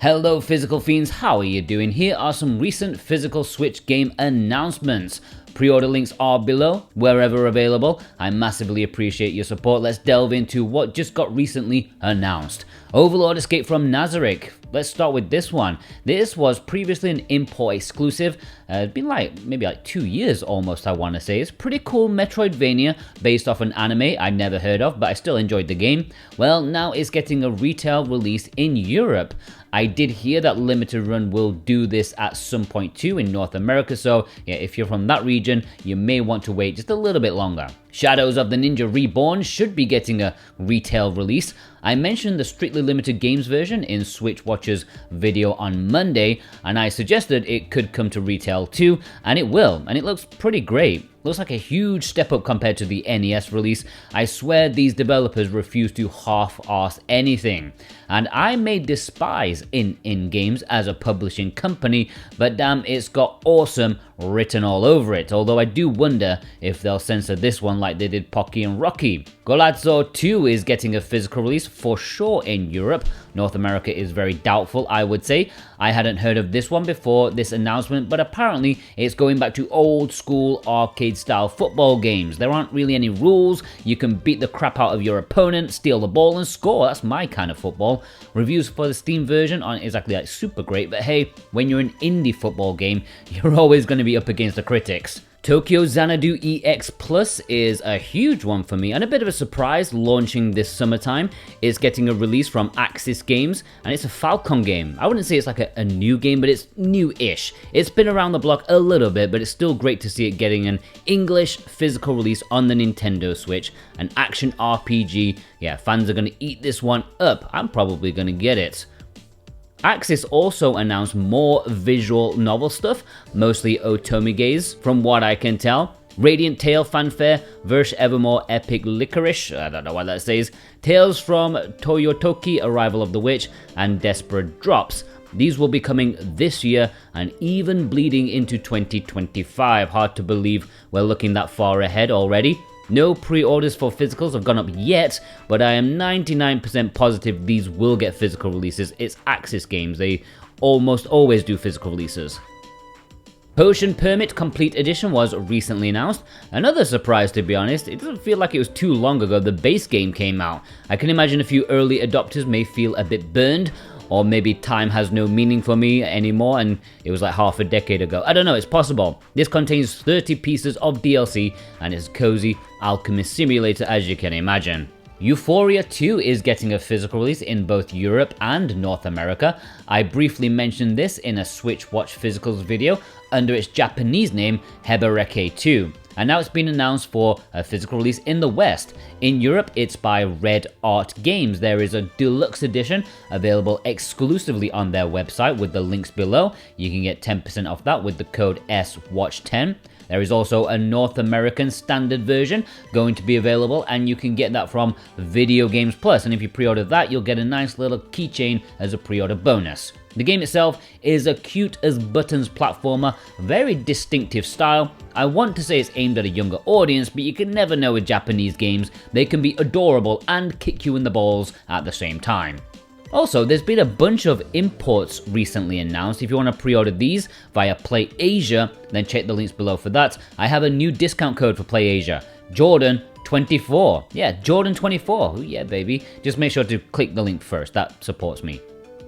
Hello physical fiends, how are you doing? Here are some recent physical Switch game announcements. Pre-order links are below, wherever available. I massively appreciate your support. Let's delve into what just got recently announced. Overlord Escape from Nazarick. Let's start with this one. This was previously an import exclusive. It's been maybe 2 years almost, I want to say. It's pretty cool Metroidvania based off an anime I never heard of, but I still enjoyed the game. Well, now it's getting a retail release in Europe. I did hear that Limited Run will do this at some point too in North America, so yeah, if you're from that region, you may want to wait just a little bit longer. Shadows of the Ninja Reborn should be getting a retail release. I mentioned the strictly limited games version in Switch Watcher's video on Monday, and I suggested it could come to retail too, and it will, and it looks pretty great. Looks like a huge step up compared to the NES release. I swear these developers refuse to half-arse anything. And I may despise in-games as a publishing company, but damn, it's got awesome written all over it, although I do wonder if they'll censor this one like they did Pocky and Rocky. Golazo 2 is getting a physical release for sure in Europe. North America is very doubtful, I would say. I hadn't heard of this one before this announcement, but apparently it's going back to old school arcade style football games. There aren't really any rules. You can beat the crap out of your opponent, steal the ball and score. That's my kind of football. Reviews for the Steam version aren't exactly super great, but hey, when you're an indie football game, you're always going to be up against the critics. Tokyo Xanadu EX Plus is a huge one for me and a bit of a surprise launching this summertime. It's getting a release from Axis Games and it's a Falcom game. I wouldn't say it's like a new game, but it's new-ish. It's been around the block a little bit, but it's still great to see it getting an English physical release on the Nintendo Switch. An action RPG. Yeah, fans are going to eat this one up. I'm probably going to get it. Axis also announced more visual novel stuff, mostly Otome gaze, from what I can tell. Radiant Tale Fanfare, Verse Evermore Epic Licorice, I don't know what that says, Tales from Toyotoki, Arrival of the Witch, and Desperate Drops. These will be coming this year and even bleeding into 2025. Hard to believe we're looking that far ahead already. No pre-orders for physicals have gone up yet, but I am 99% positive these will get physical releases. It's Axis Games, they almost always do physical releases. Potion Permit Complete Edition was recently announced. Another surprise, to be honest. It doesn't feel like it was too long ago the base game came out. I can imagine a few early adopters may feel a bit burned, or maybe time has no meaning for me anymore and it was like half a decade ago. I don't know, it's possible. This contains 30 pieces of DLC and it's a cozy alchemist simulator, as you can imagine. Ufouria 2 is getting a physical release in both Europe and North America. I briefly mentioned this in a Switch Watch Physicals video under its Japanese name Hebereke 2. And now it's been announced for a physical release in the West. In Europe, it's by Red Art Games. There is a deluxe edition available exclusively on their website with the links below. You can get 10% off that with the code SWATCH10. There is also a North American standard version going to be available, and you can get that from Video Games Plus. And if you pre-order that, you'll get a nice little keychain as a pre-order bonus. The game itself is a cute as buttons platformer, very distinctive style. I want to say it's aimed at a younger audience, but you can never know with Japanese games. They can be adorable and kick you in the balls at the same time. Also, there's been a bunch of imports recently announced. If you want to pre-order these via Play Asia, then check the links below for that. I have a new discount code for Play Asia, Jordan24. Yeah, Jordan24. Ooh, yeah, baby. Just make sure to click the link first. That supports me.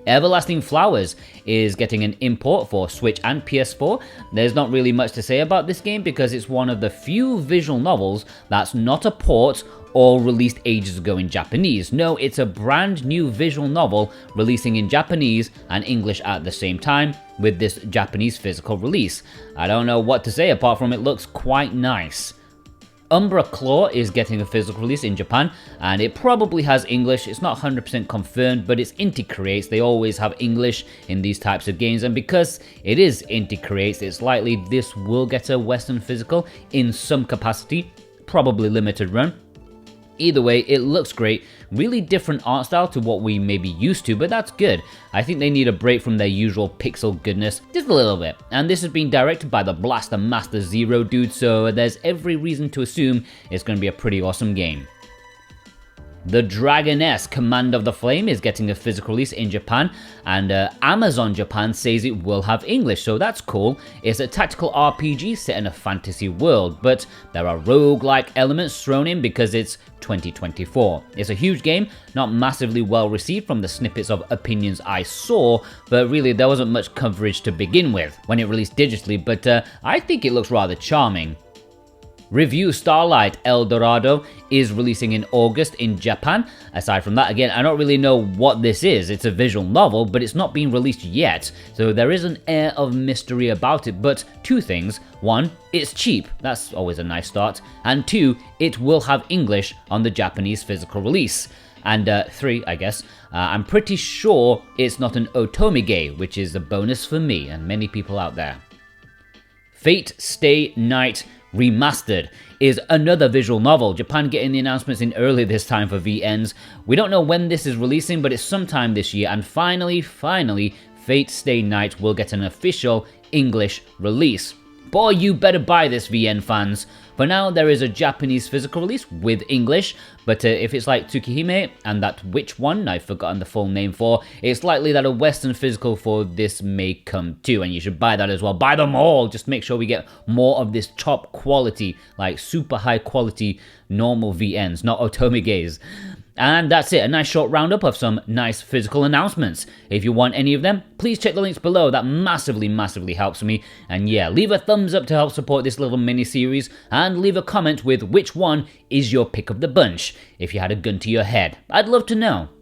Everlasting Flowers is getting an import for Switch and PS4. There's not really much to say about this game because it's one of the few visual novels that's not a port or released ages ago in Japanese. No, it's a brand new visual novel releasing in Japanese and English at the same time with this Japanese physical release. I don't know what to say apart from it looks quite nice. Umbraclaw is getting a physical release in Japan, and it probably has English. It's not 100% confirmed, but it's Indie Creates. They always have English in these types of games, and because it is Indie Creates, it's likely this will get a Western physical in some capacity, probably limited run. Either way, it looks great. Really different art style to what we may be used to, but that's good. I think they need a break from their usual pixel goodness, just a little bit. And this has been directed by the Blaster Master Zero dude, so there's every reason to assume it's going to be a pretty awesome game. The Dragoness Command of the Flame is getting a physical release in Japan, and Amazon Japan says it will have English, so that's cool. It's a tactical RPG set in a fantasy world, but there are roguelike elements thrown in because it's 2024. It's a huge game, not massively well received from the snippets of opinions I saw, but really there wasn't much coverage to begin with when it released digitally, but I think it looks rather charming. Revue Starlight El Dorado is releasing in August in Japan. Aside from that, again, I don't really know what this is. It's a visual novel, but it's not been released yet, so there is an air of mystery about it. But two things: one, it's cheap, that's always a nice start, and two, it will have English on the Japanese physical release. And three, I guess, I'm pretty sure it's not an Otome, which is a bonus for me and many people out there. Fate Stay Night Remastered is another visual novel. Japan getting the announcements in early this time for VNs. We don't know when this is releasing, but it's sometime this year, and finally, Fate Stay Night will get an official English release. Boy, you better buy this, VN fans. For now, there is a Japanese physical release with English, but if it's like Tsukihime and that which one I've forgotten the full name for, it's likely that a Western physical for this may come too, and you should buy that as well. Buy them all! Just make sure we get more of this top quality, like super high quality normal VNs, not Otomeges. And that's it, a nice short roundup of some nice physical announcements. If you want any of them, please check the links below, that massively helps me. And yeah, leave a thumbs up to help support this little mini-series, and leave a comment with which one is your pick of the bunch, if you had a gun to your head. I'd love to know.